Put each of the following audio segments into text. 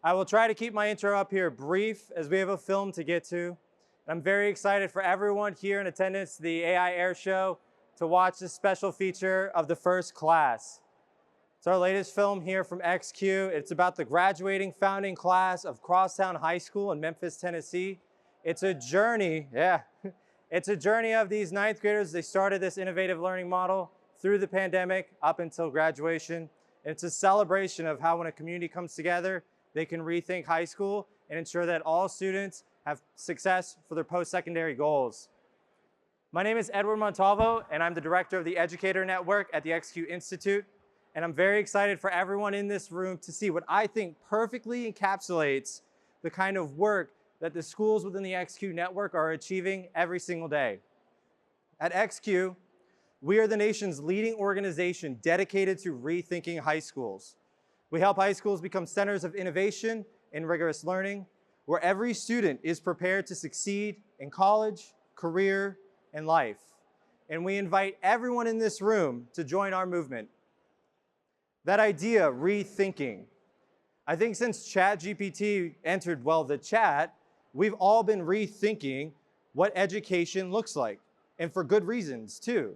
I will try to keep my intro up here brief as we have a film to get to. I'm very excited for everyone here in attendance to the AI Air Show to watch this special feature of the first class. It's our latest film here from XQ. It's about the graduating founding class of Crosstown High School in Memphis, Tennessee. It's a journey, it's a journey of these ninth graders. They started this innovative learning model through the pandemic up until graduation. And it's a celebration of how when a community comes together, they can rethink high school and ensure that all students have success for their post-secondary goals. My name is Edward Montalvo, and I'm the director of the Educator Network at the XQ Institute. And I'm very excited for everyone in this room to see what I think perfectly encapsulates the kind of work that the schools within the XQ network are achieving every single day. At XQ, we are the nation's leading organization dedicated to rethinking high schools. We help high schools become centers of innovation and rigorous learning, where every student is prepared to succeed in college, career, and life. And we invite everyone in this room to join our movement. That idea, rethinking. I think since ChatGPT entered, the chat, we've all been rethinking what education looks like, and for good reasons, too.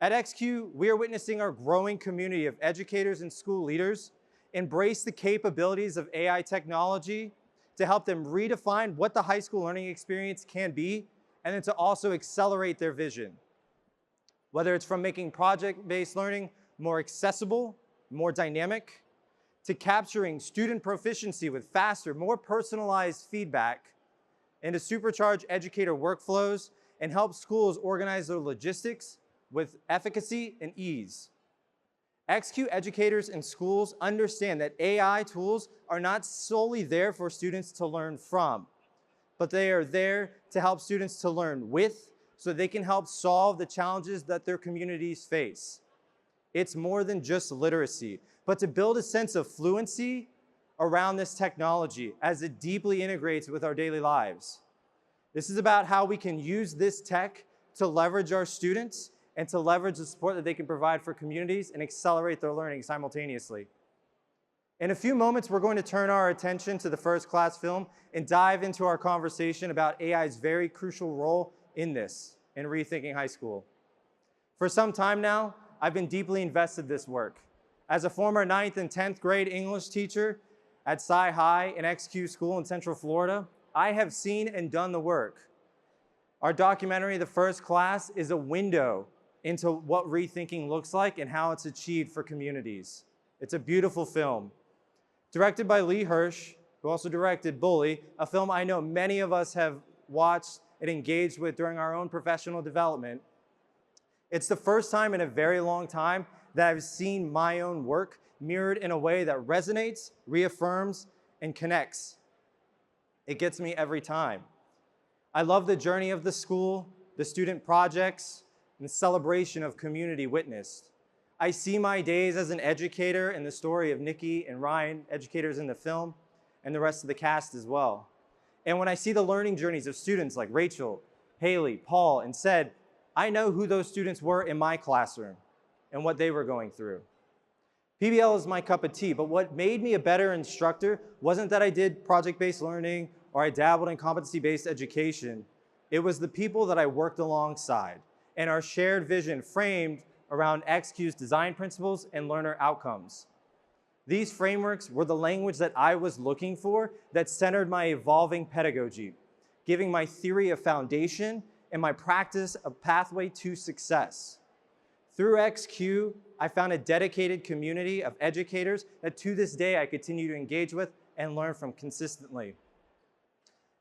At XQ, we are witnessing our growing community of educators and school leaders embrace the capabilities of AI technology to help them redefine what the high school learning experience can be, and then to also accelerate their vision. Whether it's from making project-based learning more accessible, more dynamic, to capturing student proficiency with faster, more personalized feedback, and to supercharge educator workflows and help schools organize their logistics with efficacy and ease. XQ educators and schools understand that AI tools are not solely there for students to learn from, but they are there to help students to learn with, so they can help solve the challenges that their communities face. It's more than just literacy, but to build a sense of fluency around this technology as it deeply integrates with our daily lives. This is about how we can use this tech to leverage our students and to leverage the support that they can provide for communities and accelerate their learning simultaneously. In a few moments, we're going to turn our attention to the first class film and dive into our conversation about AI's very crucial role in this, in rethinking high school. For some time now, I've been deeply invested in this work. As a former 9th and 10th grade English teacher at Sci High and XQ School in Central Florida, I have seen and done the work. Our documentary, The First Class, is a window into what rethinking looks like and how it's achieved for communities. It's a beautiful film. Directed by Lee Hirsch, who also directed Bully, a film I know many of us have watched and engaged with during our own professional development. It's the first time in a very long time that I've seen my own work mirrored in a way that resonates, reaffirms, and connects. It gets me every time. I love the journey of the school, the student projects, and the celebration of community witnessed. I see my days as an educator in the story of Nikki and Ryan, educators in the film, and the rest of the cast as well. And when I see the learning journeys of students like Rachel, Haley, Paul, and Sed, I know who those students were in my classroom and what they were going through. PBL is my cup of tea, but what made me a better instructor wasn't that I did project-based learning or I dabbled in competency-based education. It was the people that I worked alongside and our shared vision framed around XQ's design principles and learner outcomes. These frameworks were the language that I was looking for that centered my evolving pedagogy, giving my theory a foundation and my practice a pathway to success. Through XQ, I found a dedicated community of educators that to this day I continue to engage with and learn from consistently.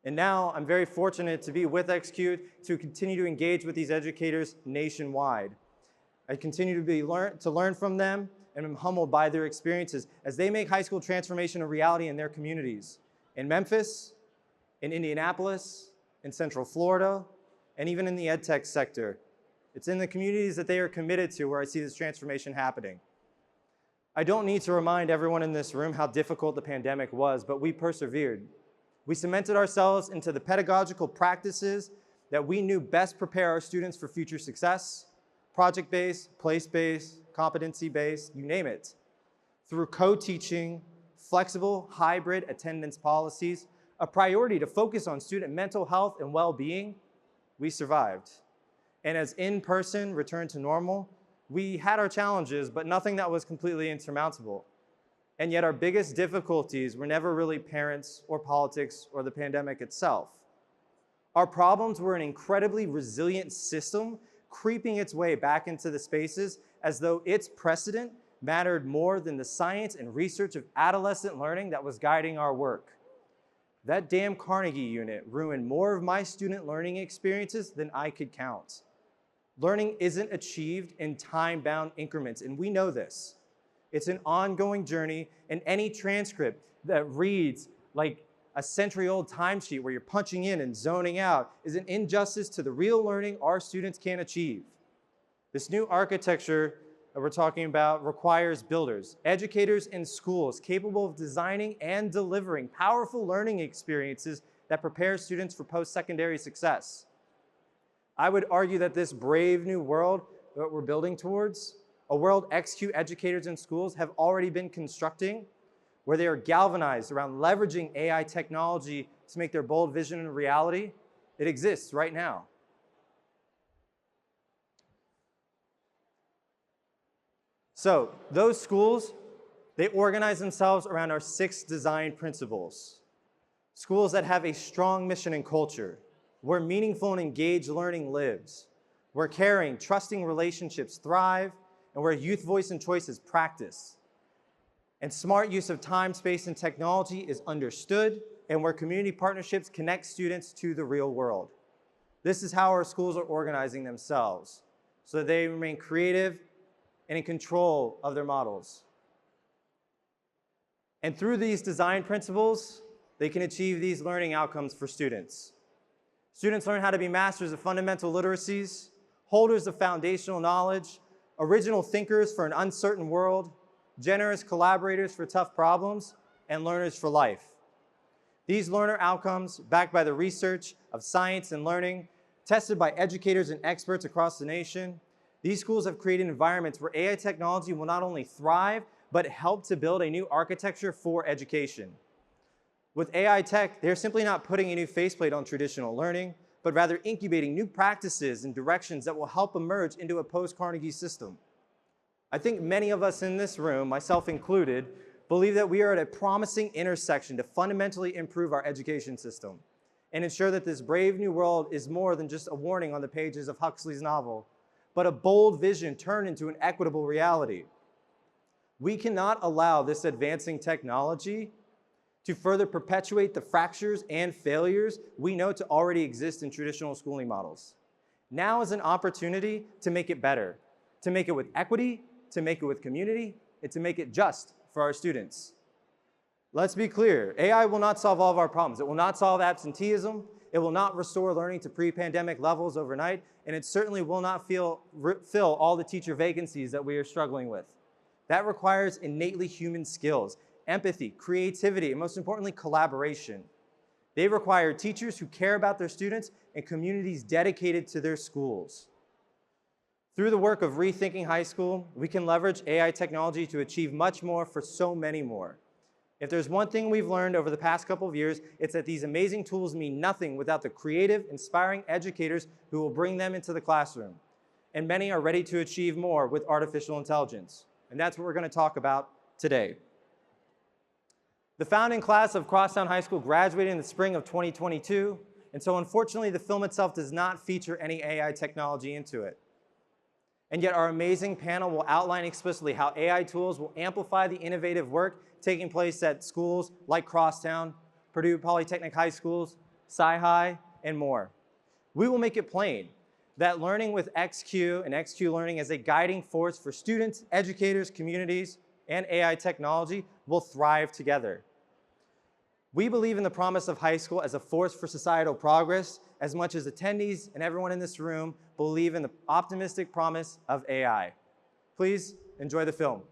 And now I'm very fortunate to be with XQ to continue to engage with these educators nationwide. I continue to learn from them, and I'm humbled by their experiences as they make high school transformation a reality in their communities. In Memphis, in Indianapolis, in Central Florida, and even in the ed tech sector. It's in the communities that they are committed to where I see this transformation happening. I don't need to remind everyone in this room how difficult the pandemic was, but we persevered. We cemented ourselves into the pedagogical practices that we knew best prepare our students for future success, project-based, place-based, competency-based, you name it. Through co-teaching, flexible, hybrid attendance policies, a priority to focus on student mental health and well-being, we survived. And as in-person returned to normal, we had our challenges, but nothing that was completely insurmountable. And yet our biggest difficulties were never really parents or politics or the pandemic itself. Our problems were an incredibly resilient system creeping its way back into the spaces as though its precedent mattered more than the science and research of adolescent learning that was guiding our work. That damn Carnegie unit ruined more of my student learning experiences than I could count. Learning isn't achieved in time-bound increments, and we know this. It's an ongoing journey, and any transcript that reads like a century-old timesheet where you're punching in and zoning out is an injustice to the real learning our students can achieve. This new architecture that we're talking about requires builders, educators, and schools capable of designing and delivering powerful learning experiences that prepare students for post-secondary success. I would argue that this brave new world that we're building towards, a world XQ educators and schools have already been constructing, where they are galvanized around leveraging AI technology to make their bold vision a reality, it exists right now. So those schools, they organize themselves around our 6 design principles. Schools that have a strong mission and culture, where meaningful and engaged learning lives, where caring, trusting relationships thrive, and where youth voice and choice is practiced, and smart use of time, space, and technology is understood, and where community partnerships connect students to the real world. This is how our schools are organizing themselves, so that they remain creative and in control of their models. And through these design principles, they can achieve these learning outcomes for students. Students learn how to be masters of fundamental literacies, holders of foundational knowledge, original thinkers for an uncertain world, generous collaborators for tough problems, and learners for life. These learner outcomes, backed by the research of science and learning, tested by educators and experts across the nation, these schools have created environments where AI technology will not only thrive, but help to build a new architecture for education. With AI tech, they're simply not putting a new faceplate on traditional learning, but rather incubating new practices and directions that will help emerge into a post-Carnegie system. I think many of us in this room, myself included, believe that we are at a promising intersection to fundamentally improve our education system and ensure that this brave new world is more than just a warning on the pages of Huxley's novel, but a bold vision turned into an equitable reality. We cannot allow this advancing technology to further perpetuate the fractures and failures we know to already exist in traditional schooling models. Now is an opportunity to make it better, to make it with equity, to make it with community, and to make it just for our students. Let's be clear, AI will not solve all of our problems. It will not solve absenteeism. It will not restore learning to pre-pandemic levels overnight, and it certainly will not fill all the teacher vacancies that we are struggling with. That requires innately human skills, empathy, creativity, and most importantly, collaboration. They require teachers who care about their students and communities dedicated to their schools. Through the work of Rethinking High School, we can leverage AI technology to achieve much more for so many more. If there's one thing we've learned over the past couple of years, it's that these amazing tools mean nothing without the creative, inspiring educators who will bring them into the classroom. And many are ready to achieve more with artificial intelligence. And that's what we're going to talk about today. The founding class of Crosstown High School graduated in the spring of 2022, and so unfortunately the film itself does not feature any AI technology into it. And yet our amazing panel will outline explicitly how AI tools will amplify the innovative work taking place at schools like Crosstown, Purdue Polytechnic High Schools, Sci-High, and more. We will make it plain that learning with XQ and XQ learning as a guiding force for students, educators, communities, and AI technology will thrive together. We believe in the promise of high school as a force for societal progress as much as attendees and everyone in this room believe in the optimistic promise of AI. Please enjoy the film.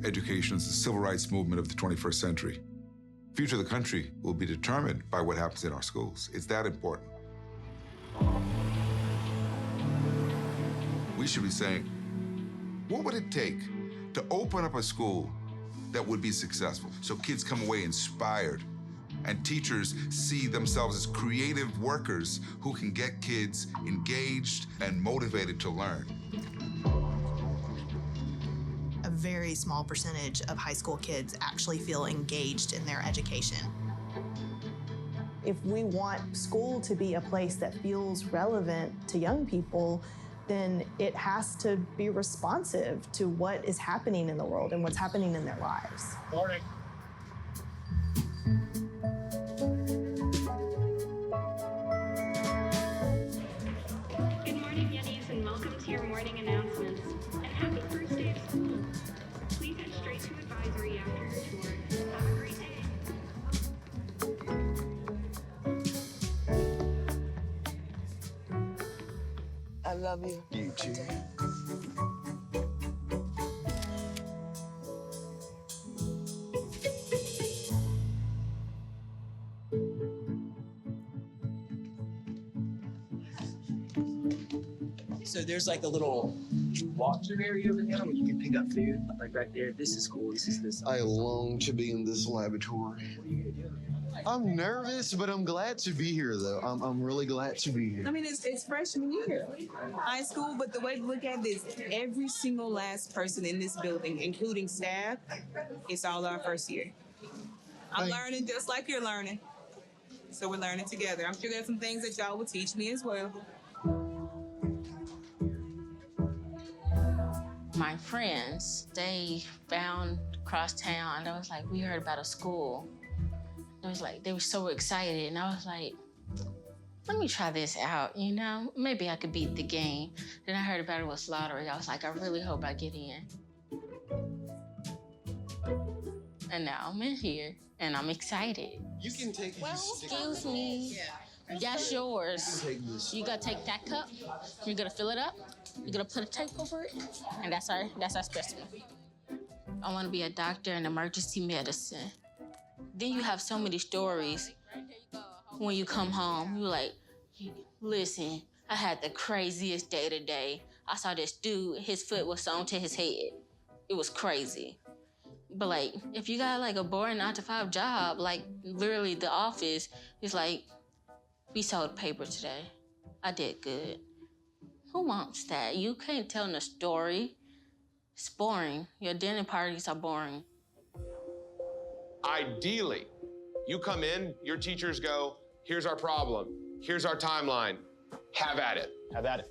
education is the civil rights movement of the 21st century. The future of the country will be determined by what happens in our schools. It's that important. We should be saying, what would it take to open up a school that would be successful so kids come away inspired and teachers see themselves as creative workers who can get kids engaged and motivated to learn? A very small percentage of high school kids actually feel engaged in their education. If we want school to be a place that feels relevant to young people, then it has to be responsive to what is happening in the world and what's happening in their lives. Morning. Good morning, Yennies, and welcome to your morning announcements. And happy first day of school. Please head straight to advisory after your tour. Have a great day. I love you. You too. So there's like a little walk-through area over there where you can pick up food, like right there. This is cool. This is this. I long to be in this laboratory. What are you gonna do? I'm nervous, but I'm glad to be here, though. I'm really glad to be here. I mean, it's freshman year, high school, but the way to look at it is every single last person in this building, including staff, it's all our first year. I'm learning just like you're learning. So we're learning together. I'm sure there's some things that y'all will teach me as well. My friends, they found Crosstown, and I was like, we heard about a school. I was like, they were so excited, and I was like, let me try this out, you know? Maybe I could beat the game. Then I heard about it was lottery. I was like, I really hope I get in. And now I'm in here, and I'm excited. You can take Excuse me. That's yours. You gotta take that cup, you're gonna fill it up, you're gonna put a tape over it, and that's our specimen. I wanna be a doctor in emergency medicine. Then you have so many stories when you come home. You're like, listen, I had the craziest day today. I saw this dude, his foot was sewn to his head. It was crazy. But like, if you got like a boring 9-to-5 job, like literally the office, it's like, we sold paper today. I did good. Who wants that? You can't tell a story. It's boring. Your dinner parties are boring. Ideally, you come in, your teachers go, here's our problem, here's our timeline, have at it. Have at it.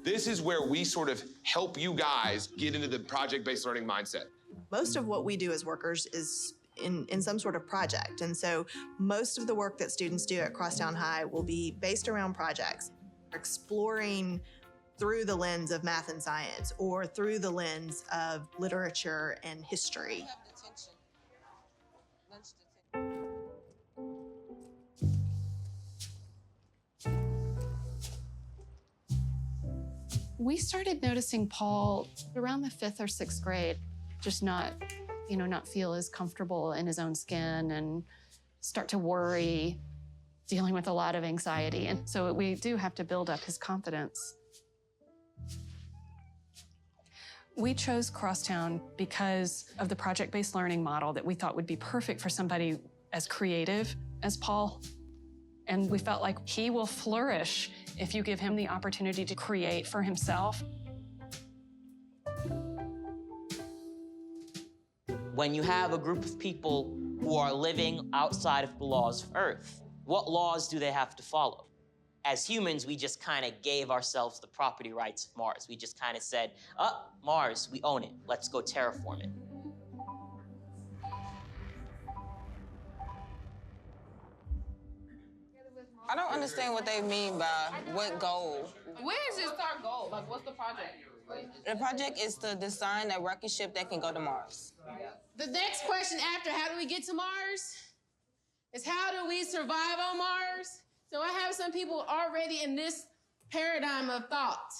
This is where we sort of help you guys get into the project-based learning mindset. Most of what we do as workers is in some sort of project. And so most of the work that students do at Crosstown High will be based around projects, exploring through the lens of math and science or through the lens of literature and history. We started noticing Paul around the 5th or 6th grade, just not feel as comfortable in his own skin and start to worry, dealing with a lot of anxiety. And so we do have to build up his confidence. We chose Crosstown because of the project-based learning model that we thought would be perfect for somebody as creative as Paul. And we felt like he will flourish if you give him the opportunity to create for himself. When you have a group of people who are living outside of the laws of Earth, what laws do they have to follow? As humans, we just kind of gave ourselves the property rights of Mars. We just kind of said, Mars, we own it. Let's go terraform it. I don't understand what they mean by what goal. Where is this our goal? Like, what's the project? The project is to design a rocket ship that can go to Mars. The next question after how do we get to Mars is how do we survive on Mars? So I have some people already in this paradigm of thought.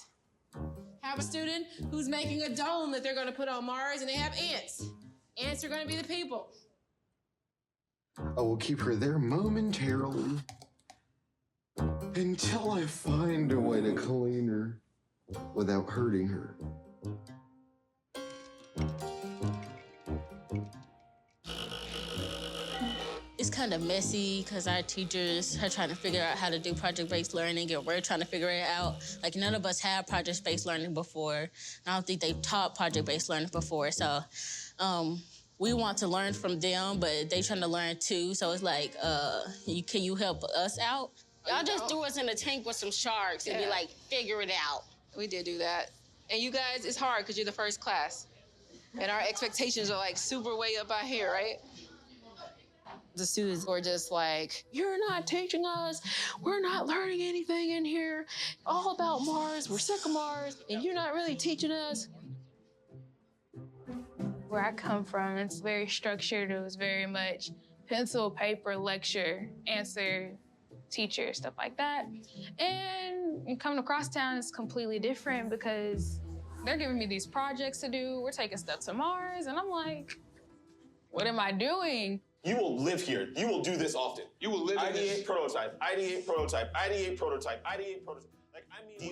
Have a student who's making a dome that they're gonna put on Mars and they have ants. Ants are gonna be the people. I will keep her there momentarily until I find a way to clean her without hurting her. It's kind of messy because our teachers are trying to figure out how to do project-based learning, and we're trying to figure it out. Like, none of us had project-based learning before. And I don't think they've taught project-based learning before. So we want to learn from them, but they trying to learn too. So it's like, can you help us out? Y'all just threw us in a tank with some sharks and be like, figure it out. We did do that. And you guys, it's hard because you're the first class. And our expectations are like super way up out here, right? The students were just like, you're not teaching us. We're not learning anything in here. All about Mars. We're sick of Mars. And you're not really teaching us. Where I come from, it's very structured. It was very much pencil, paper, lecture, answer, teacher, stuff like that. And coming to Crosstown is completely different because they're giving me these projects to do. We're taking stuff to Mars. And I'm like, what am I doing? You will live here. You will do this often. You will live in this. Ideate, prototype, ideate, prototype, ideate, prototype, ideate, prototype. Like,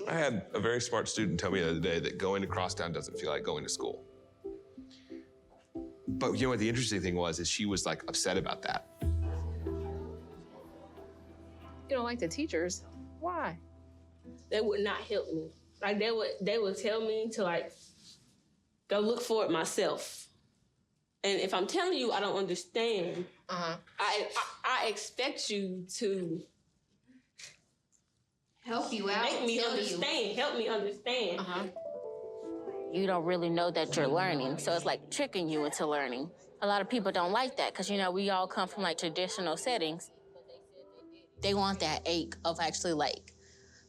I had a very smart student tell me the other day that going to Crosstown doesn't feel like going to school. But you know what the interesting thing was is she was like upset about that. You don't like the teachers. Why? They would not help me. Like they would tell me to like go look for it myself. And if I'm telling you I don't understand, I expect you to help you out. Make me understand. Help me understand. You don't really know that you're learning, so it's like tricking you into learning. A lot of people don't like that because, you know, we all come from like traditional settings. They want that ache of actually like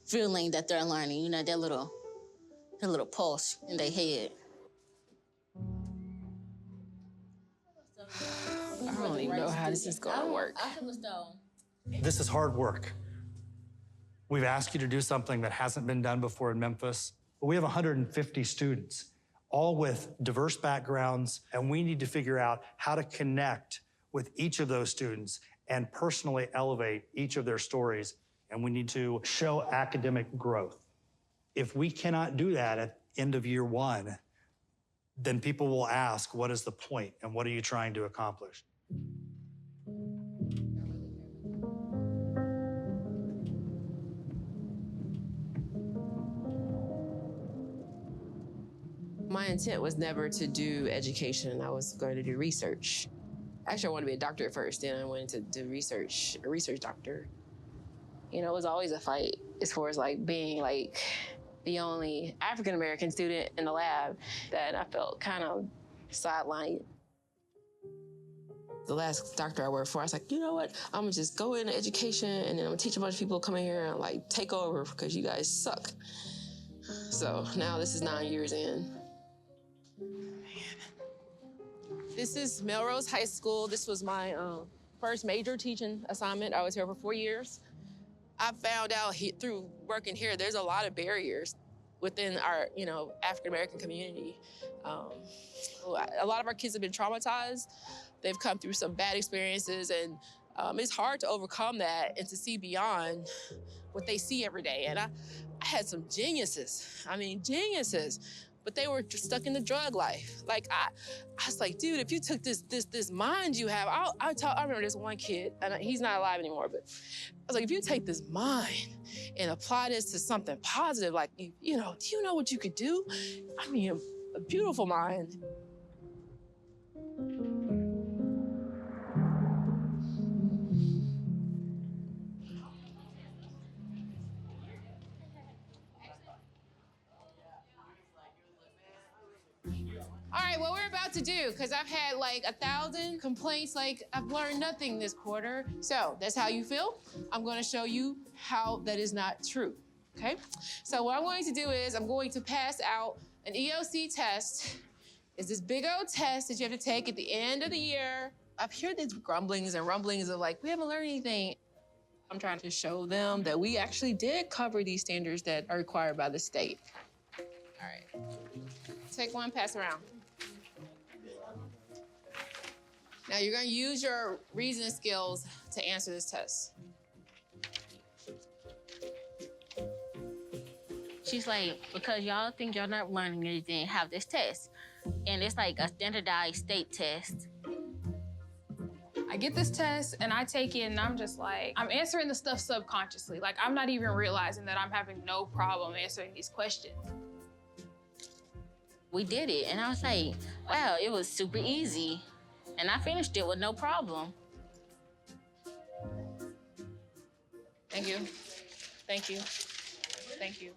feeling that they're learning, you know, that little pulse in their head. I don't even know how this is going to work. This is hard work. We've asked you to do something that hasn't been done before in Memphis. We have 150 students, all with diverse backgrounds, and we need to figure out how to connect with each of those students and personally elevate each of their stories, and we need to show academic growth. If we cannot do that at the end of year one, then people will ask, what is the point and what are you trying to accomplish? My intent was never to do education. I was going to do research. Actually, I wanted to be a doctor at first, then I went to do research, a research doctor. You know, it was always a fight as far as like being like the only African-American student in the lab that I felt kind of sidelined. The last doctor I worked for, I was like, you know what? I'm gonna just go into education and then I'm gonna teach a bunch of people to come in here and like take over because you guys suck. So now this is 9 years in. This is Melrose High School. This was my first major teaching assignment. I was here for 4 years. I found out through working here, there's a lot of barriers within our, you know, African-American community. A lot of our kids have been traumatized. They've come through some bad experiences, and it's hard to overcome that and to see beyond what they see every day. And I had some geniuses, but they were just stuck in the drug life. Like, I was like, dude, if you took this mind you have, I remember this one kid, and he's not alive anymore, but I was like, if you take this mind and apply this to something positive, like, you know, do you know what you could do? I mean, a beautiful mind. All right, what we're about to do, because I've had like 1,000 complaints, like I've learned nothing this quarter. So that's how you feel. I'm gonna show you how that is not true, okay? So what I'm going to do is I'm going to pass out an EOC test. It's this big old test that you have to take at the end of the year. I've heard these grumblings and rumblings of like, we haven't learned anything. I'm trying to show them that we actually did cover these standards that are required by the state. All right. Take one, pass around. Now you're gonna use your reasoning skills to answer this test. She's like, because y'all think y'all not learning anything, have this test. And it's like a standardized state test. I get this test and I take it and I'm just like, I'm answering the stuff subconsciously. Like, I'm not even realizing that I'm having no problem answering these questions. We did it, and I was like, wow, it was super easy. And I finished it with no problem. Thank you. Thank you. Thank you.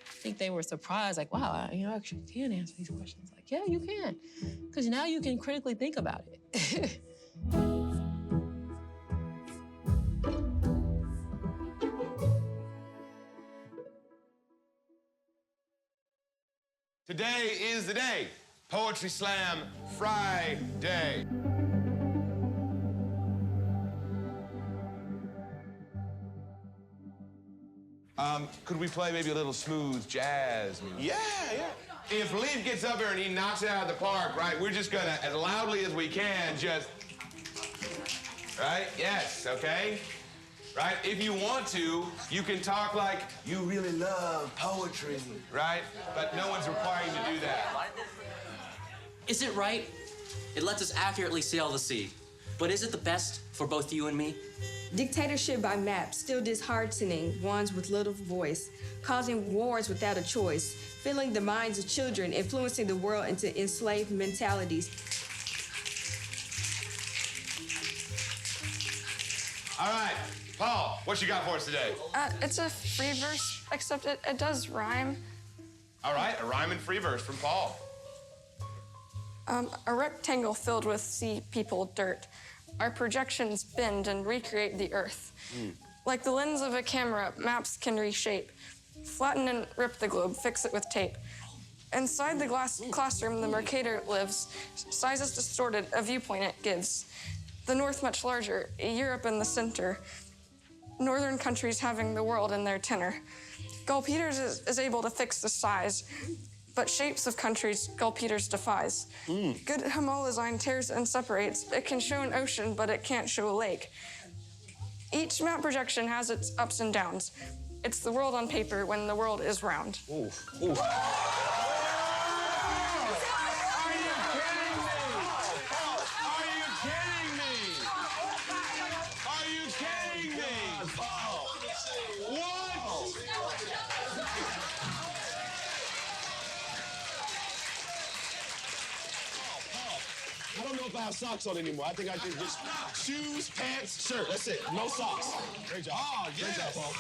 I think they were surprised, like, wow, I actually can answer these questions. Like, yeah, you can. Because now you can critically think about it. Today is the day. Poetry Slam Friday. Could we play maybe a little smooth jazz music? Yeah. If Leaf gets up here and he knocks it out of the park, right, we're just gonna, as loudly as we can, just, right? Yes, okay? Right? If you want to, you can talk like you really love poetry, right? But no one's requiring you to do that. Is it right? It lets us accurately sail the sea. But is it the best for both you and me? Dictatorship by map, still disheartening ones with little voice, causing wars without a choice, filling the minds of children, influencing the world into enslaved mentalities. All right, Paul, what you got for us today? It's a free verse, except it does rhyme. All right, a rhyme and free verse from Paul. A rectangle filled with sea people dirt. Our projections bend and recreate the earth. Like the lens of a camera, maps can reshape. Flatten and rip the globe, fix it with tape. Inside the glass classroom, the Mercator lives. Size is distorted, a viewpoint it gives. The North much larger, Europe in the center. Northern countries having the world in their tenor. Gull Peters is able to fix the size, but shapes of countries Gull Peters defies. Good Hemolazine tears and separates. It can show an ocean, but it can't show a lake. Each map projection has its ups and downs. It's the world on paper when the world is round. I don't know if I have socks on anymore. I think I just shoes, pants, shirt. That's it. No socks. Great job. Oh, yes. Great job, Paul.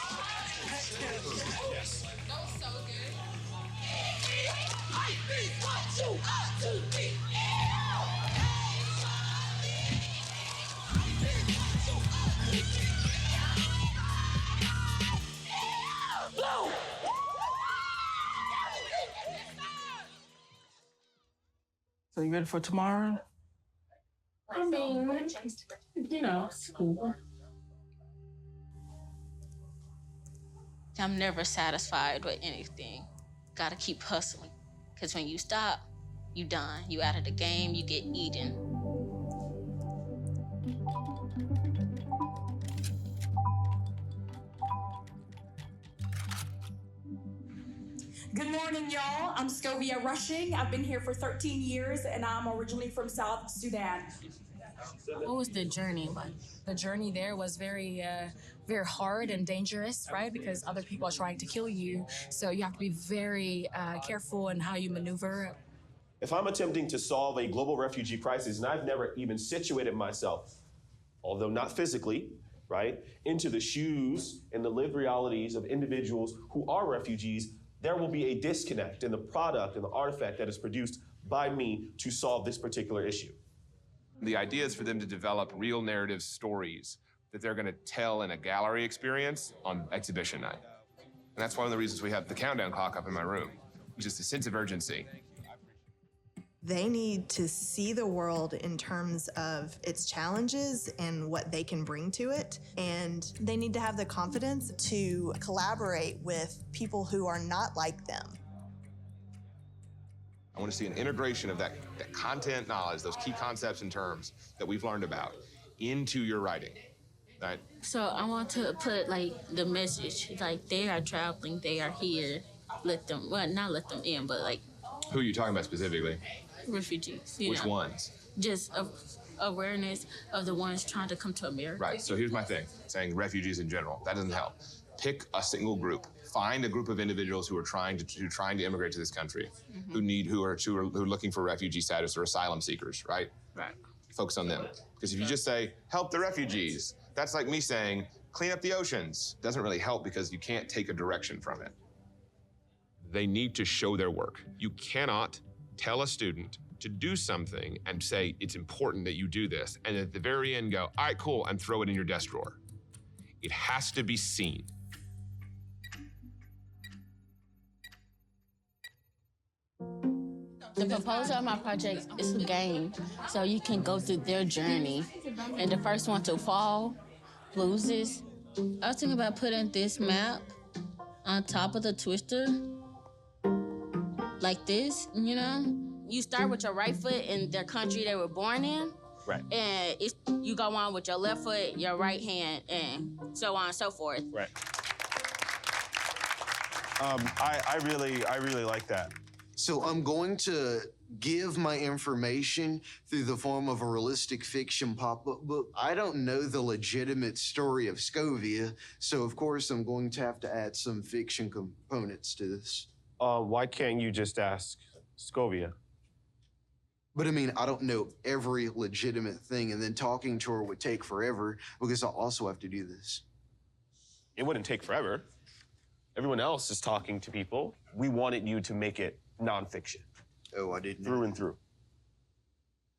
Yes. That was so good. So you ready for tomorrow? I mean, school. I'm never satisfied with anything. Gotta keep hustling. Because when you stop, you done. You out of the game, you get eaten. Good morning, y'all. I'm Scovia Rushing. I've been here for 13 years, and I'm originally from South Sudan. What was the journey like? The journey there was very hard and dangerous, right? Because other people are trying to kill you. So you have to be very careful in how you maneuver. If I'm attempting to solve a global refugee crisis, and I've never even situated myself, although not physically, right, into the shoes and the lived realities of individuals who are refugees, there will be a disconnect in the product and the artifact that is produced by me to solve this particular issue. The idea is for them to develop real narrative stories that they're going to tell in a gallery experience on exhibition night. And that's one of the reasons we have the countdown clock up in my room, just a sense of urgency. They need to see the world in terms of its challenges and what they can bring to it. And they need to have the confidence to collaborate with people who are not like them. I want to see an integration of that content knowledge, those key concepts and terms that we've learned about into your writing, right? So I want to put like the message, like they are traveling, they are here. Let them, well, not let them in, but like Who are you talking about specifically? refugees. Which ones? Just awareness of the ones trying to come to America. Right, so here's my thing, saying refugees in general, that doesn't help. Pick a single group. Find a group of individuals who are trying to immigrate to this country, who are looking for refugee status or asylum seekers, right? Right. Focus on them. Because if you just say, help the refugees, that's like me saying, clean up the oceans. Doesn't really help because you can't take a direction from it. They need to show their work. You cannot tell a student to do something and say, it's important that you do this, and at the very end go, all right, cool, and throw it in your desk drawer. It has to be seen. The proposal of my project is a game, so you can go through their journey. And the first one to fall loses. I was thinking about putting this map on top of the twister, like this, you know? You start with your right foot in their country they were born in. Right. And you go on with your left foot, your right hand, and so on and so forth. Right. I really like that. So I'm going to give my information through the form of a realistic fiction pop-up book. I don't know the legitimate story of Scovia, so of course I'm going to have to add some fiction components to this. Why can't you just ask Scovia? But I mean, I don't know every legitimate thing, and then talking to her would take forever because I'll also have to do this. It wouldn't take forever. Everyone else is talking to people. We wanted you to make it nonfiction. Oh, I didn't. Through and through.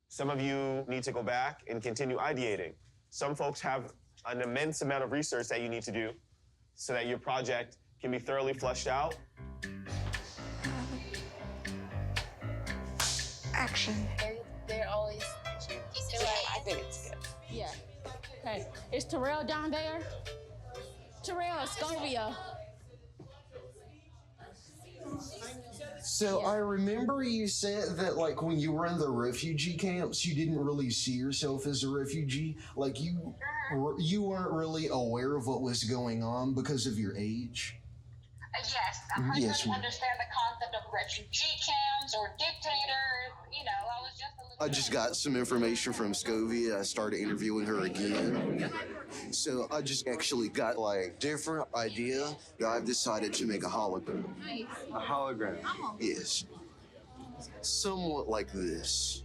Some of you need to go back and continue ideating. Some folks have an immense amount of research that you need to do so that your project can be thoroughly fleshed out. Action. They're always. I think it's good. Yeah. Okay. Is Terrell down there? Terrell, Scovia. So I remember you said that, like, when you were in the refugee camps, you didn't really see yourself as a refugee. Like, you weren't really aware of what was going on because of your age. Yes, I personally Yes, ma'am. understand the concept of refugee camps or dictators. You know, I was just a little. I just got some information from Scovia. I started interviewing her again. So I just actually got, like, different idea. I've decided to make a hologram. A hologram? Yes. Somewhat like this.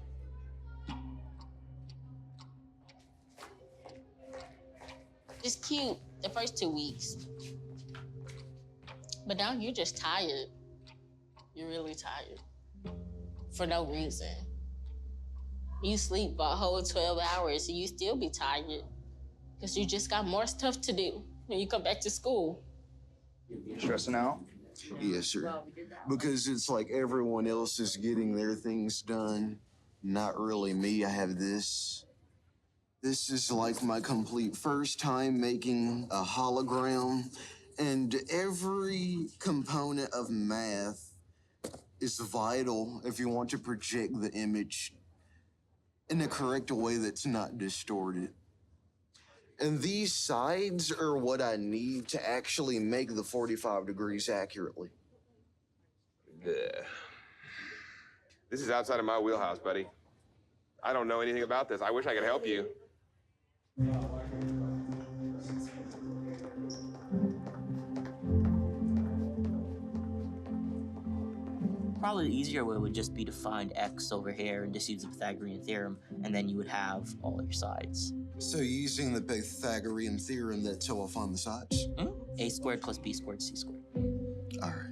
It's cute the first 2 weeks. But now you're just tired. You're really tired. For no reason. You sleep a whole 12 hours and you still be tired. Because you just got more stuff to do when you come back to school. Stressing out? Yes, sir. Because it's like everyone else is getting their things done. Not really me. I have this. This is like my complete first time making a hologram. And every component of math is vital if you want to project the image in a correct way that's not distorted. And these sides are what I need to actually make the 45 degrees accurately. Yeah. This is outside of my wheelhouse, buddy. I don't know anything about this. I wish I could help you. Probably the easier way would just be to find x over here and just use the Pythagorean theorem, and then you would have all your sides. So using the Pythagorean theorem, that's how I'll find the sides? A squared plus b squared c squared. All right.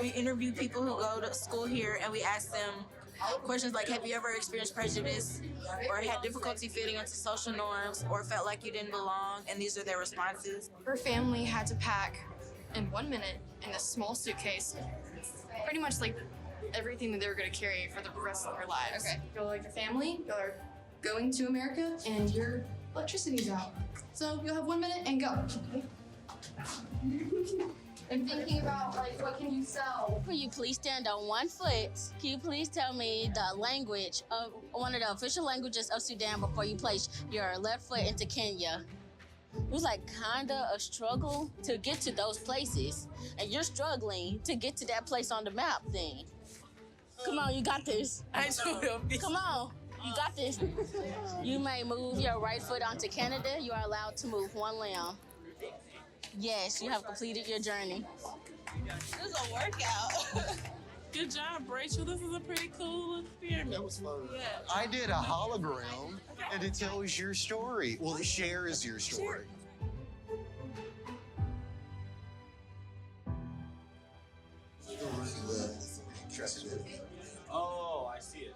We interview people who go to school here and we ask them questions like, have you ever experienced prejudice or had difficulty fitting into social norms or felt like you didn't belong? And these are their responses. Her family had to pack in 1 minute in a small suitcase, pretty much like everything that they were going to carry for the rest of their lives. Okay. You're like your family, y'all are going to America and your electricity's out. So you'll have 1 minute and go. And thinking about like what can you sell? Will you please stand on one foot? Can you please tell me the language of one of the official languages of Sudan before you place your left foot into Kenya? It was like kinda a struggle to get to those places. And you're struggling to get to that place on the map thing. Come on, you got this. Come on, you got this. You may move your right foot onto Canada. You are allowed to move one limb. Yes, you have completed your journey. This is a workout. Good job, Rachel. This is a pretty cool experiment. That was fun. Yeah. I did a hologram, and it tells your story. Well, it shares your story. Oh, I see it.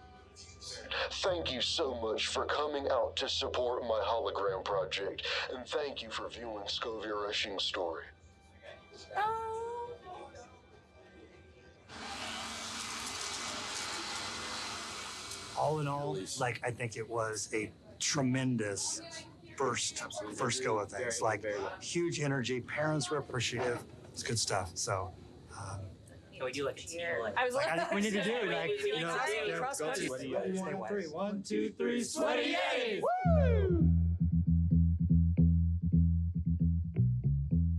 Thank you so much for coming out to support my hologram project, and thank you for viewing Scovia Rushing's story. All in all, like, I think it was a tremendous first go of things. Like, huge energy. Parents were appreciative. It's good stuff. So, Can we do like a team? Like, I think we need to do like, you know, cross country. 1, 2, 3, sweaty yays!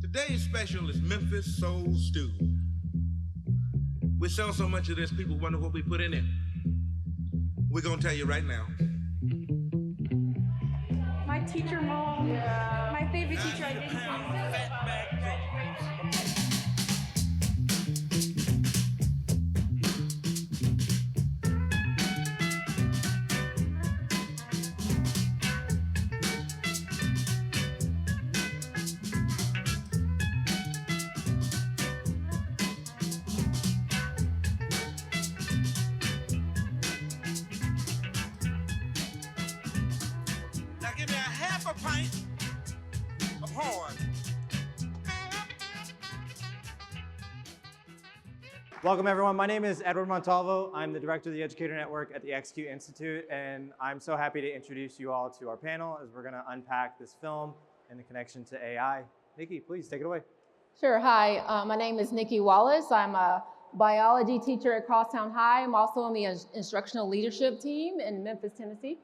Today's special is Memphis Soul Stew. We sell so much of this, people wonder what we put in it. We're gonna tell you right now. My teacher, Mom. Yeah. My favorite teacher, I didn't Now give me a half a pint of horn. Welcome, everyone. My name is Edward Montalvo. I'm the director of the Educator Network at the XQ Institute, and I'm so happy to introduce you all to our panel as we're going to unpack this film and the connection to AI. Nikki, please take it away. Sure. Hi, my name is Nikki Wallace. I'm a biology teacher at Crosstown High. I'm also on the instructional leadership team in Memphis, Tennessee.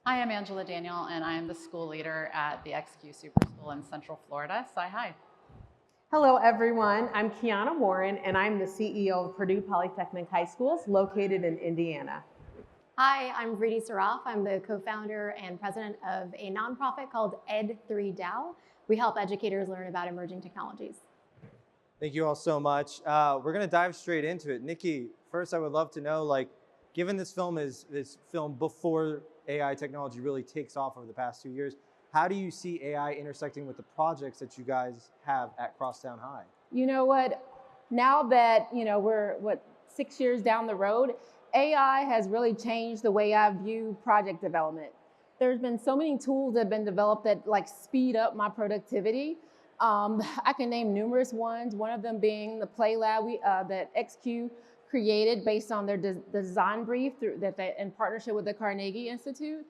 Hi, I'm Angela Daniel, and I am the school leader at the XQ Super School in Central Florida. Say hi. Hello, everyone. I'm Kiana Warren, and I'm the CEO of Purdue Polytechnic High Schools, located in Indiana. Hi, I'm Vriti Saraf. I'm the co-founder and president of a nonprofit called Ed3DAO. We help educators learn about emerging technologies. Thank you all so much. We're going to dive straight into it. Nikki, first I would love to know, like, given this film is before AI technology really takes off over the past 2 years, how do you see AI intersecting with the projects that you guys have at Crosstown High? You know what? Now that, we're 6 years down the road, AI has really changed the way I view project development. There's been so many tools that have been developed that speed up my productivity. I can name numerous ones, one of them being the Play Lab that XQ created based on their design brief in partnership with the Carnegie Institute.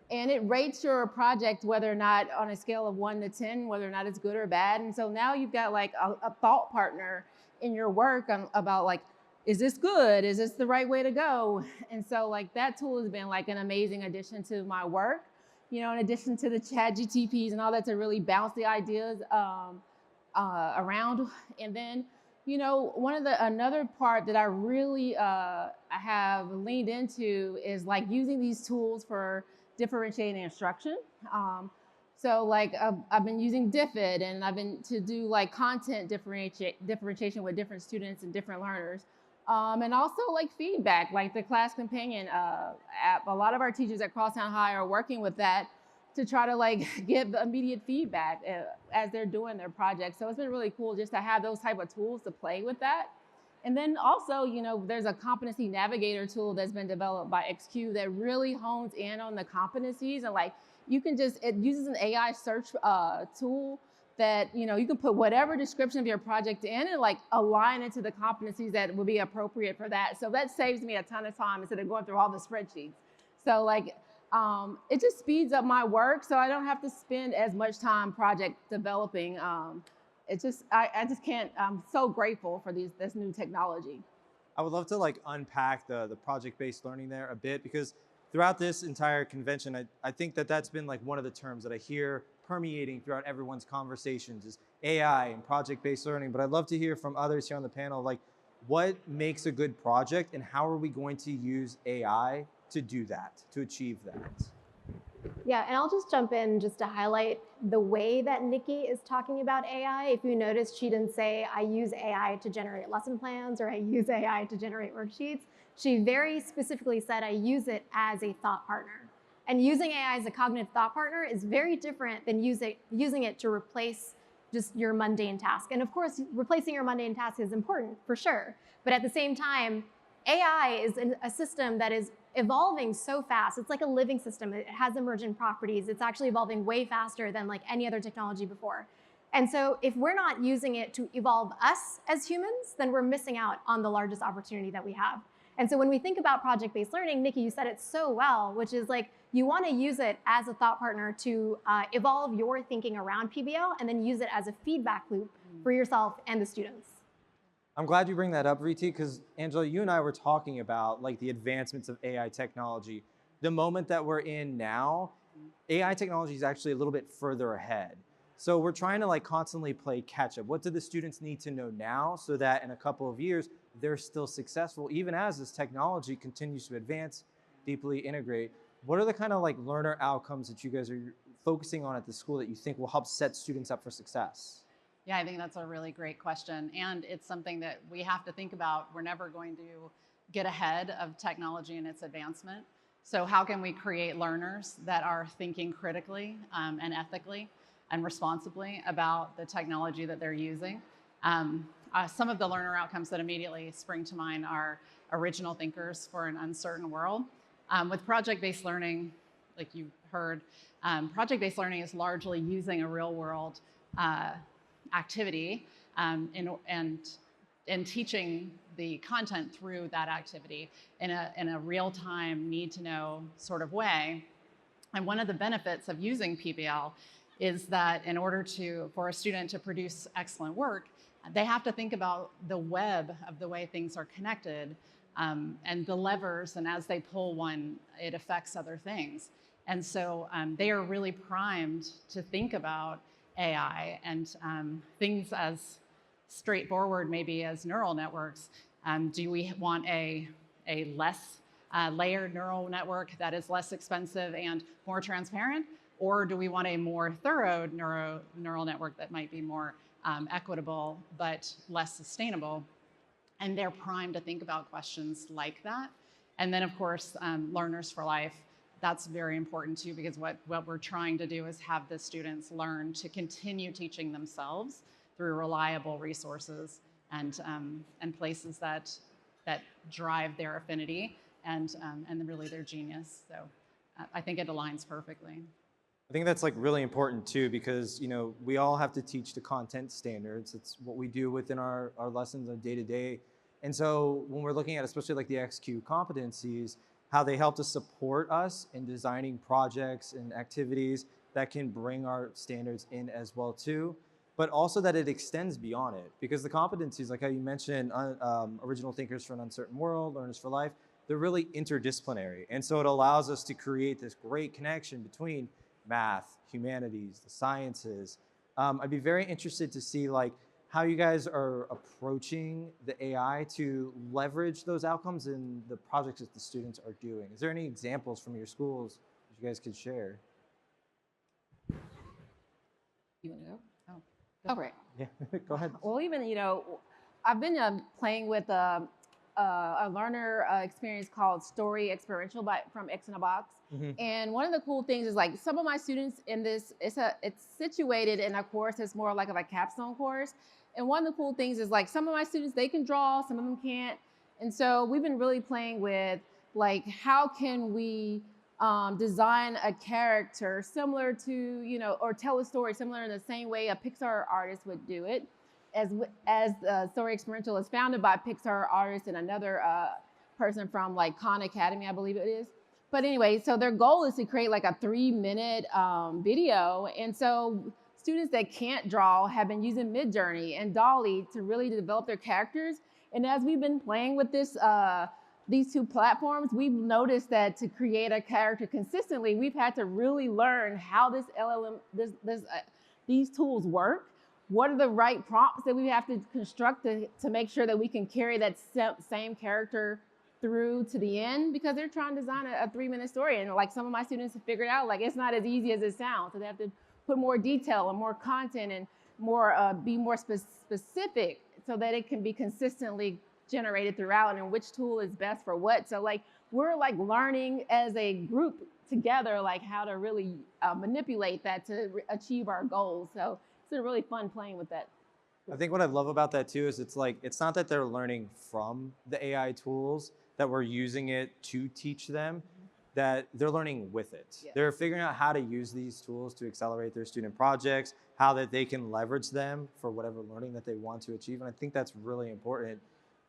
And it rates your project whether or not, on a scale of 1 to 10, whether or not it's good or bad. And so now you've got a thought partner in your work about is this good? Is this the right way to go? And so that tool has been an amazing addition to my work. In addition to the ChatGPTs and all that to really bounce the ideas around. And then, another part that I really have leaned into is like using these tools for differentiating instruction. I've been using DFID, and I've been to do like content differentiation with different students and different learners. And also like feedback, like the Class Companion app. A lot of our teachers at Crosstown High are working with that to try to like give immediate feedback as they're doing their projects. So it's been really cool just to have those type of tools to play with that. And then also, you know, there's a competency navigator tool that's been developed by XQ that really hones in on the competencies, and like you can just, it uses an AI search tool that, you know, you can put whatever description of your project in and like align it to the competencies that would be appropriate for that. So that saves me a ton of time instead of going through all the spreadsheets. So like, it just speeds up my work so I don't have to spend as much time project developing. It's just, I just can't, I'm so grateful for this new technology. I would love to like unpack the project-based learning there a bit, because throughout this entire convention, I think that that's been like one of the terms that I hear permeating throughout everyone's conversations is AI and project-based learning. But I'd love to hear from others here on the panel, like what makes a good project and how are we going to use AI to do that, to achieve that? Yeah, and I'll just jump in just to highlight the way that Nikki is talking about AI. If you noticed, she didn't say, I use AI to generate lesson plans or I use AI to generate worksheets. She very specifically said, I use it as a thought partner. And using AI as a cognitive thought partner is very different than using it to replace just your mundane task. And of course, replacing your mundane task is important for sure. But at the same time, AI is a system that is evolving so fast. It's like a living system. It has emergent properties. It's actually evolving way faster than like any other technology before. And so if we're not using it to evolve us as humans, then we're missing out on the largest opportunity that we have. And so when we think about project-based learning, Nikki, you said it so well, which is like, you want to use it as a thought partner to evolve your thinking around PBL and then use it as a feedback loop for yourself and the students. I'm glad you bring that up, Riti, because Angela, you and I were talking about like the advancements of AI technology. The moment that we're in now, AI technology is actually a little bit further ahead. So we're trying to like constantly play catch up. What do the students need to know now so that in a couple of years, they're still successful, even as this technology continues to advance, deeply integrate? What are the kind of like learner outcomes that you guys are focusing on at the school that you think will help set students up for success? Yeah, I think that's a really great question. And it's something that we have to think about. We're never going to get ahead of technology and its advancement. So how can we create learners that are thinking critically and ethically and responsibly about the technology that they're using? Some of the learner outcomes that immediately spring to mind are original thinkers for an uncertain world. With project-based learning, like you heard, project-based learning is largely using a real-world activity and teaching the content through that activity in a real-time, need-to-know sort of way. And one of the benefits of using PBL is that in order for a student to produce excellent work, they have to think about the web of the way things are connected and the levers, and as they pull one, it affects other things. And so they are really primed to think about AI and things as straightforward maybe as neural networks. Do we want a less layered neural network that is less expensive and more transparent? Or do we want a more thorough neural network that might be more equitable but less sustainable? And they're primed to think about questions like that. And then of course, Learners for Life, that's very important too, because what we're trying to do is have the students learn to continue teaching themselves through reliable resources and places that drive their affinity and really their genius. So I think it aligns perfectly. I think that's like really important too, because we all have to teach the content standards. It's what we do within our lessons on day to day. And so when we're looking at especially like the XQ competencies, how they help to support us in designing projects and activities that can bring our standards in as well too, but also that it extends beyond it. Because the competencies, like how you mentioned, original thinkers for an uncertain world, Learners for Life, they're really interdisciplinary. And so it allows us to create this great connection between math, humanities, the sciences. I'd be very interested to see like how you guys are approaching the AI to leverage those outcomes in the projects that the students are doing. Is there any examples from your schools that you guys could share? You want to go? Oh, right. Yeah, go ahead. Well, even, I've been playing with a learner experience called Story Experiential from X in a Box. And one of the cool things is like some of my students in this, it's situated in a course that's more like a capstone course. And one of the cool things is like some of my students, they can draw, some of them can't. And so we've been really playing with like, how can we design a character similar to, you know, or tell a story similar in the same way a Pixar artist would do it. As Story Experiential is founded by Pixar artists and another person from like Khan Academy, I believe it is. But anyway, so their goal is to create like a 3-minute video. And so students that can't draw have been using Midjourney and Dolly to really develop their characters. And as we've been playing with this, these two platforms, we've noticed that to create a character consistently, we've had to really learn how this LLM, these tools work. What are the right prompts that we have to construct to make sure that we can carry that same character through to the end, because they're trying to design a 3-minute story. And like some of my students have figured out, like it's not as easy as it sounds. So they have to put more detail and more content and more be more specific so that it can be consistently generated throughout and which tool is best for what. So like we're like learning as a group together, like how to really manipulate that to achieve our goals. So it's been really fun playing with that. I think what I love about that too is it's like, it's not that they're learning from the AI tools, that we're using it to teach them, that they're learning with it. Yeah. They're figuring out how to use these tools to accelerate their student projects, how that they can leverage them for whatever learning that they want to achieve. And I think that's really important.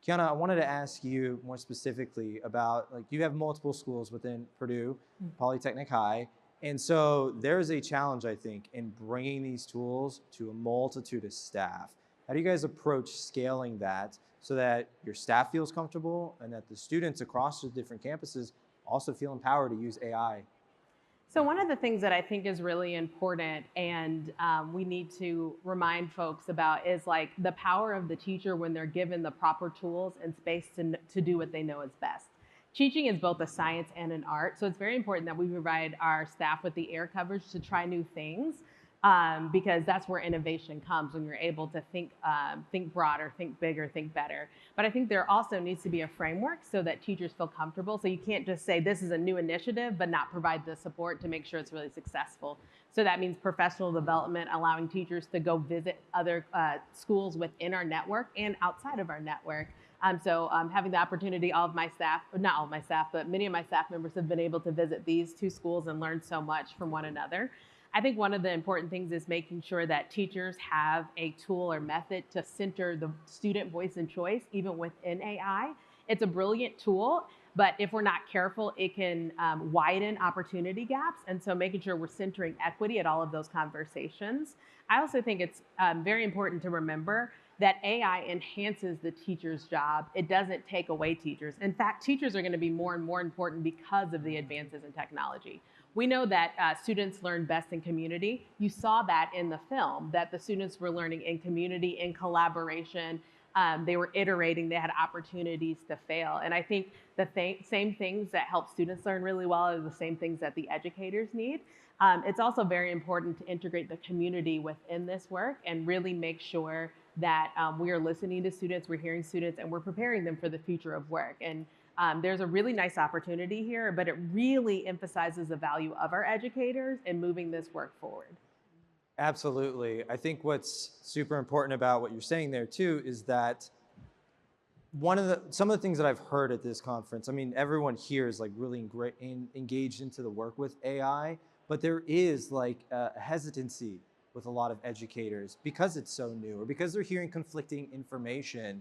Kiana, I wanted to ask you more specifically about, like, you have multiple schools within Purdue, Polytechnic High. And so there's a challenge, I think, in bringing these tools to a multitude of staff. How do you guys approach scaling that so that your staff feels comfortable and that the students across the different campuses also feel empowered to use AI? So one of the things that I think is really important and we need to remind folks about is like the power of the teacher when they're given the proper tools and space to do what they know is best. Teaching is both a science and an art, so it's very important that we provide our staff with the air coverage to try new things, because that's where innovation comes, when you're able to think broader, think bigger, think better. But I think there also needs to be a framework so that teachers feel comfortable. So you can't just say this is a new initiative, but not provide the support to make sure it's really successful. So that means professional development, allowing teachers to go visit other schools within our network and outside of our network. So having the opportunity, all of my staff, not all of my staff, but many of my staff members have been able to visit these two schools and learn so much from one another. I think one of the important things is making sure that teachers have a tool or method to center the student voice and choice, even within AI. It's a brilliant tool, but if we're not careful, it can widen opportunity gaps. And so making sure we're centering equity at all of those conversations. I also think it's very important to remember that AI enhances the teacher's job. It doesn't take away teachers. In fact, teachers are going to be more and more important because of the advances in technology. We know that students learn best in community. You saw that in the film, that the students were learning in community, in collaboration. They were iterating, they had opportunities to fail. And I think the same things that help students learn really well are the same things that the educators need. It's also very important to integrate the community within this work and really make sure that we are listening to students, we're hearing students, and we're preparing them for the future of work. And there's a really nice opportunity here, but it really emphasizes the value of our educators in moving this work forward. Absolutely. I think what's super important about what you're saying there too is that some of the things that I've heard at this conference, I mean, everyone here is like really engaged into the work with AI, but there is like a hesitancy with a lot of educators because it's so new or because they're hearing conflicting information.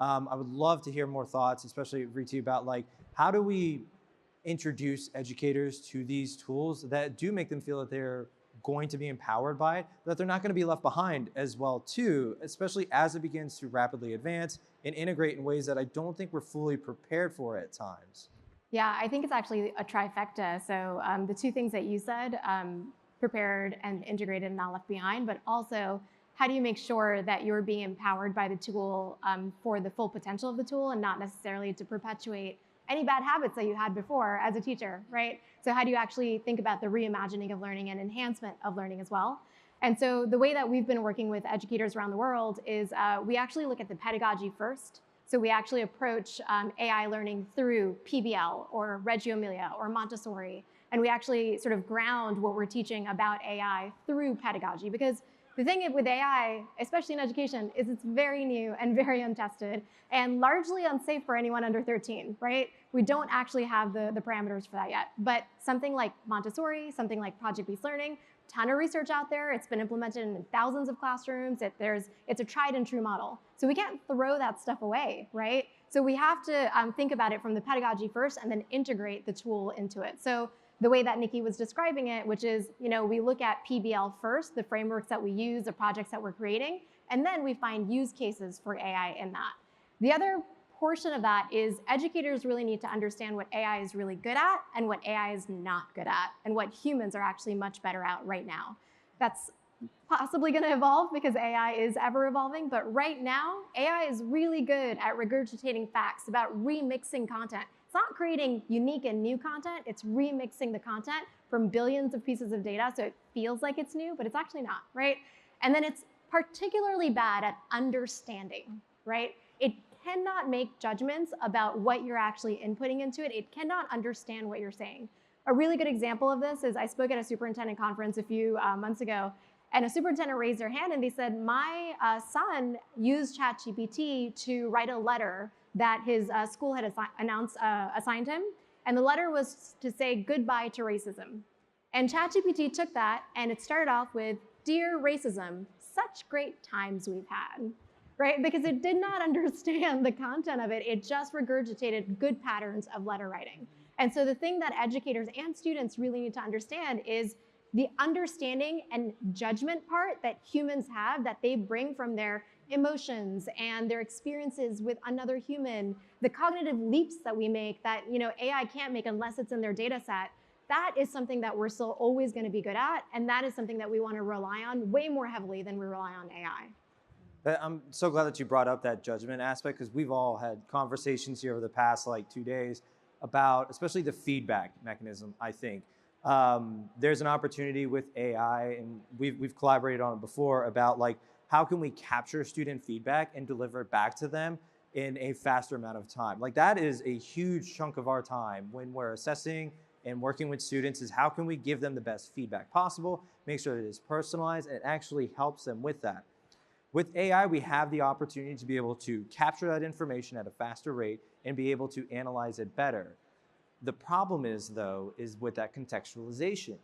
I would love to hear more thoughts, especially Riti, about like, how do we introduce educators to these tools that do make them feel that they're going to be empowered by it, that they're not going to be left behind as well too, especially as it begins to rapidly advance and integrate in ways that I don't think we're fully prepared for at times. Yeah, I think it's actually a trifecta. So the two things that you said, prepared and integrated and not left behind, but also how do you make sure that you're being empowered by the tool for the full potential of the tool and not necessarily to perpetuate any bad habits that you had before as a teacher, right? So how do you actually think about the reimagining of learning and enhancement of learning as well? And so the way that we've been working with educators around the world is we actually look at the pedagogy first So we actually approach AI learning through PBL or Reggio Emilia or Montessori. And we actually sort of ground what we're teaching about AI through pedagogy. Because the thing with AI, especially in education, is it's very new and very untested and largely unsafe for anyone under 13, right? We don't actually have the parameters for that yet. But something like Montessori, something like project-based learning, ton of research out there. It's been implemented in thousands of classrooms. It's a tried and true model. So we can't throw that stuff away, right? So we have to think about it from the pedagogy first and then integrate the tool into it. So the way that Nikki was describing it, which is, we look at PBL first, the frameworks that we use, the projects that we're creating, and then we find use cases for AI in that. The other portion of that is educators really need to understand what AI is really good at and what AI is not good at, and what humans are actually much better at right now. That's possibly going to evolve because AI is ever evolving, but right now, AI is really good at regurgitating facts, about remixing content. It's not creating unique and new content, it's remixing the content from billions of pieces of data, so it feels like it's new, but it's actually not, right? And then it's particularly bad at understanding, right? It cannot make judgments about what you're actually inputting into it. It cannot understand what you're saying. A really good example of this is I spoke at a superintendent conference a few months ago, and a superintendent raised their hand and they said, my son used ChatGPT to write a letter that his school had assigned him. And the letter was to say goodbye to racism. And ChatGPT took that and it started off with, "Dear racism, such great times we've had." Right? Because it did not understand the content of it. It just regurgitated good patterns of letter writing. And so the thing that educators and students really need to understand is the understanding and judgment part that humans have, that they bring from their emotions and their experiences with another human, the cognitive leaps that we make that AI can't make unless it's in their data set. That is something that we're still always going to be good at, and that is something that we want to rely on way more heavily than we rely on AI. I'm so glad that you brought up that judgment aspect, because we've all had conversations here over the past 2 days about especially the feedback mechanism, I think. There's an opportunity with AI, and we've collaborated on it before, about how can we capture student feedback and deliver it back to them in a faster amount of time. That is a huge chunk of our time when we're assessing and working with students, is how can we give them the best feedback possible, make sure that it is personalized and actually helps them with that. With AI, we have the opportunity to be able to capture that information at a faster rate and be able to analyze it better. The problem is, though, is with that contextualization.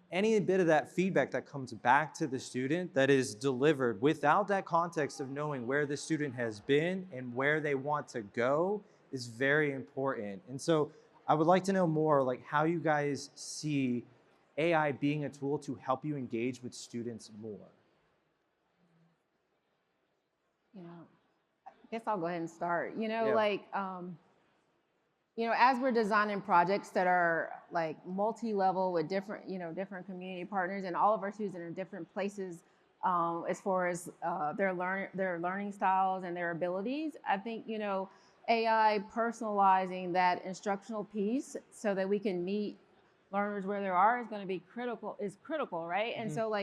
Any bit of that feedback that comes back to the student that is delivered without that context of knowing where the student has been and where they want to go is very important. And so I would like to know more how you guys see AI being a tool to help you engage with students more. I guess I'll go ahead and start. As we're designing projects that are multi-level with different, different community partners, and all of our students are in different places as far as their learning styles and their abilities. I think, AI personalizing that instructional piece so that we can meet learners where they are is going to be critical, right? Mm-hmm. And so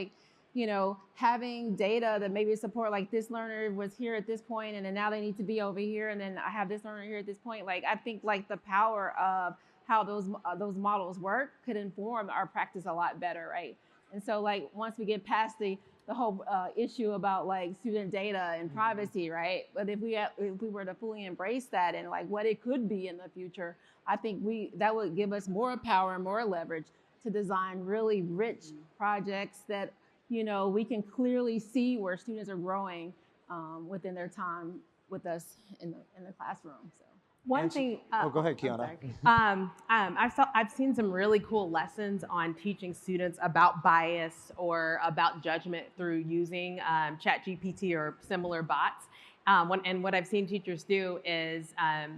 having data that maybe support this learner was here at this point and then now they need to be over here, and then I have this learner here at this point. I think the power of how those models work could inform our practice a lot better, right? And so once we get past the whole issue about student data and privacy, right? But if we were to fully embrace that and what it could be in the future, I think that would give us more power and more leverage to design really rich projects that we can clearly see where students are growing within their time with us in the classroom. So One thing. Go ahead, Kiana. I've seen some really cool lessons on teaching students about bias or about judgment through using ChatGPT or similar bots. And what I've seen teachers do is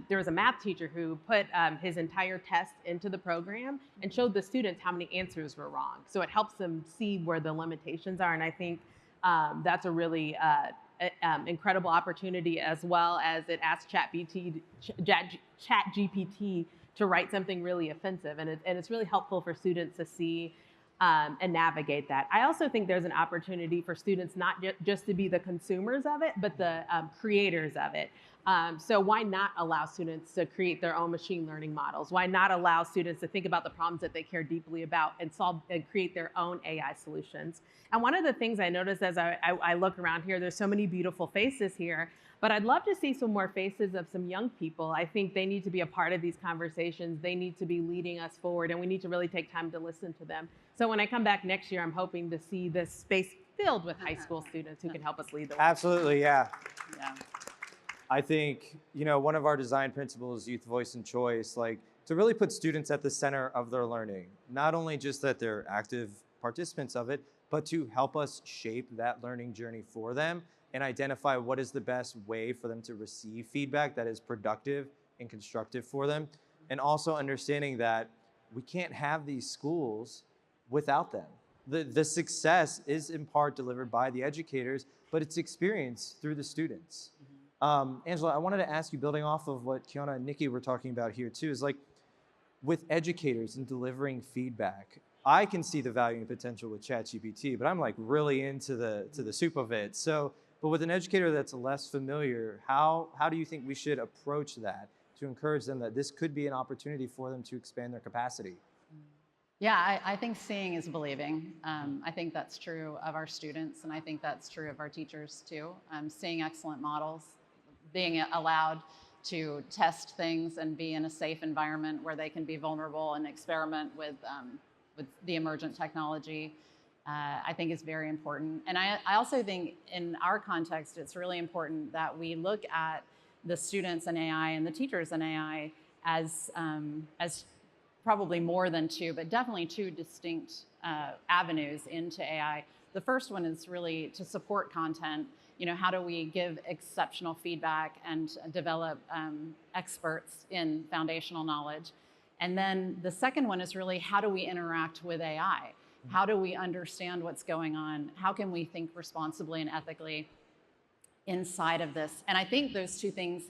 there was a math teacher who put his entire test into the program and showed the students how many answers were wrong. So it helps them see where the limitations are. And I think that's a really incredible opportunity, as well as it asks ChatGPT to write something really offensive. And it's really helpful for students to see and navigate that. I also think there's an opportunity for students not just to be the consumers of it, but the creators of it. So why not allow students to create their own machine learning models? Why not allow students to think about the problems that they care deeply about and solve and create their own AI solutions? And one of the things I noticed as I look around here, there's so many beautiful faces here, but I'd love to see some more faces of some young people. I think they need to be a part of these conversations. They need to be leading us forward, and we need to really take time to listen to them. So when I come back next year, I'm hoping to see this space filled with high school students who can help us lead the way. Absolutely, yeah. Yeah. I think, one of our design principles, youth voice and choice, to really put students at the center of their learning. Not only just that they're active participants of it, but to help us shape that learning journey for them and identify what is the best way for them to receive feedback that is productive and constructive for them. And also understanding that we can't have these schools without them. The success is in part delivered by the educators, but it's experienced through the students. Angela, I wanted to ask you, building off of what Kiana and Nikki were talking about here too, is with educators and delivering feedback, I can see the value and potential with ChatGPT, but I'm really into the soup of it. So, but with an educator that's less familiar, how do you think we should approach that to encourage them that this could be an opportunity for them to expand their capacity? Yeah, I think seeing is believing. I think that's true of our students, and I think that's true of our teachers too. Seeing excellent models, being allowed to test things and be in a safe environment where they can be vulnerable and experiment with the emergent technology, I think is very important. And I also think in our context, it's really important that we look at the students in AI and the teachers in AI as probably more than two, but definitely two distinct avenues into AI. The first one is really to support content. How do we give exceptional feedback and develop experts in foundational knowledge? And then the second one is really, how do we interact with AI? How do we understand what's going on? How can we think responsibly and ethically inside of this? And I think those two things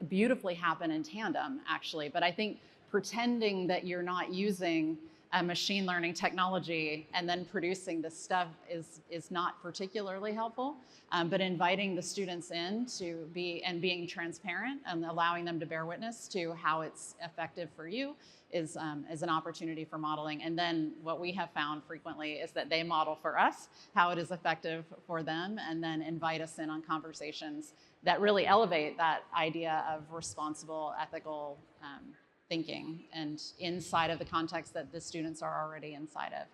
beautifully happen in tandem, actually. But I think pretending that you're not using machine learning technology and then producing this stuff is not particularly helpful. But inviting the students in to being transparent and allowing them to bear witness to how it's effective for you is an opportunity for modeling. And then what we have found frequently is that they model for us how it is effective for them, and then invite us in on conversations that really elevate that idea of responsible, ethical thinking, and inside of the context that the students are already inside of.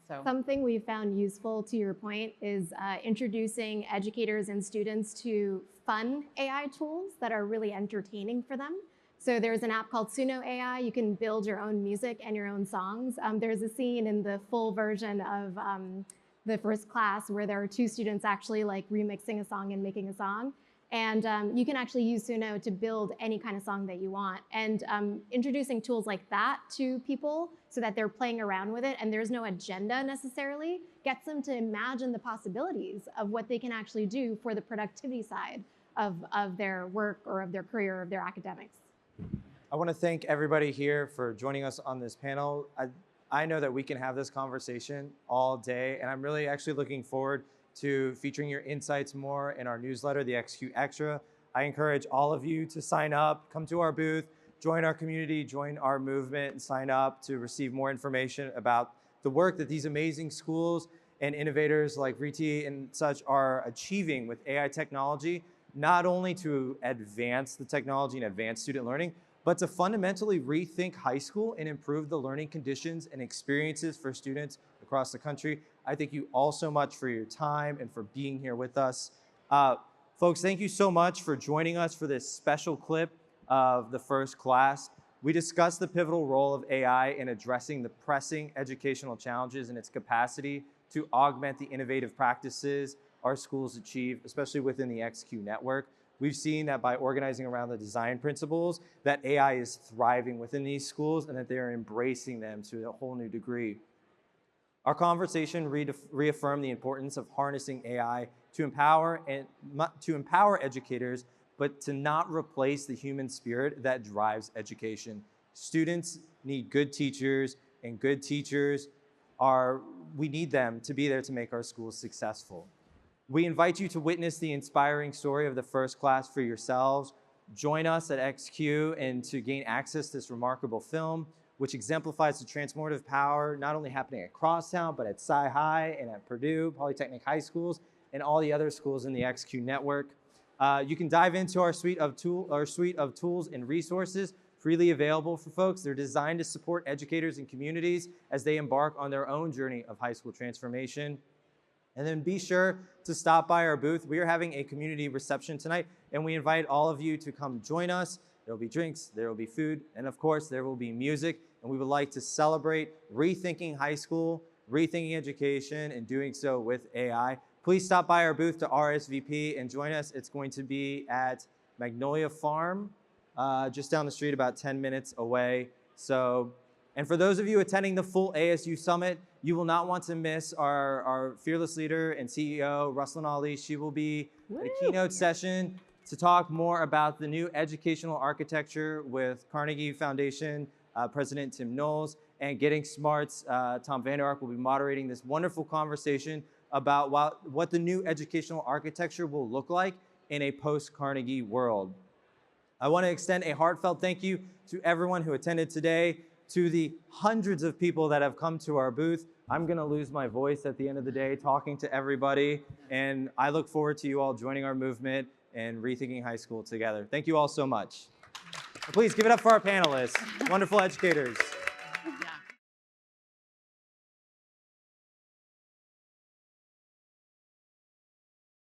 So something we found useful, to your point, is introducing educators and students to fun AI tools that are really entertaining for them. So there's an app called Suno AI. You can build your own music and your own songs. There's a scene in the full version of the first class where there are two students actually remixing a song and making a song. And you can actually use Suno to build any kind of song that you want. And introducing tools like that to people so that they're playing around with it and there's no agenda necessarily gets them to imagine the possibilities of what they can actually do for the productivity side of their work or of their career or of their academics. I want to thank everybody here for joining us on this panel. I know that we can have this conversation all day, and I'm really actually looking forward to featuring your insights more in our newsletter, the XQ Extra. I encourage all of you to sign up, come to our booth, join our community, join our movement, and sign up to receive more information about the work that these amazing schools and innovators like Riti and such are achieving with AI technology, not only to advance the technology and advance student learning, but to fundamentally rethink high school and improve the learning conditions and experiences for students across the country. I thank you all so much for your time and for being here with us. Folks, thank you so much for joining us for this special clip of the first class. We discussed the pivotal role of AI in addressing the pressing educational challenges and its capacity to augment the innovative practices our schools achieve, especially within the XQ network. We've seen that by organizing around the design principles, that AI is thriving within these schools and that they're embracing them to a whole new degree. Our conversation reaffirmed the importance of harnessing AI to empower educators, but to not replace the human spirit that drives education. Students need good teachers, and good teachers we need them to be there to make our schools successful. We invite you to witness the inspiring story of the first class for yourselves. Join us at XQ and to gain access to this remarkable film, which exemplifies the transformative power not only happening at Crosstown, but at Sci High and at Purdue, Polytechnic High Schools, and all the other schools in the XQ network. You can dive into our suite of tools and resources freely available for folks. They're designed to support educators and communities as they embark on their own journey of high school transformation. And then be sure to stop by our booth. We are having a community reception tonight, and we invite all of you to come join us. There will be drinks, there will be food, and of course, there will be music. And we would like to celebrate rethinking high school, rethinking education, and doing so with AI. Please stop by our booth to RSVP and join us. It's going to be at Magnolia Farm, just down the street, about 10 minutes away. And for those of you attending the full ASU Summit, you will not want to miss our fearless leader and CEO, Ruslan Ali. She will be at a keynote session to talk more about the new educational architecture with Carnegie Foundation President Tim Knowles, and Getting Smart's Tom Vander Ark will be moderating this wonderful conversation about what the new educational architecture will look like in a post-Carnegie world. I want to extend a heartfelt thank you to everyone who attended today, to the hundreds of people that have come to our booth. I'm going to lose my voice at the end of the day talking to everybody, and I look forward to you all joining our movement and rethinking high school together. Thank you all so much. Please give it up for our panelists, wonderful educators.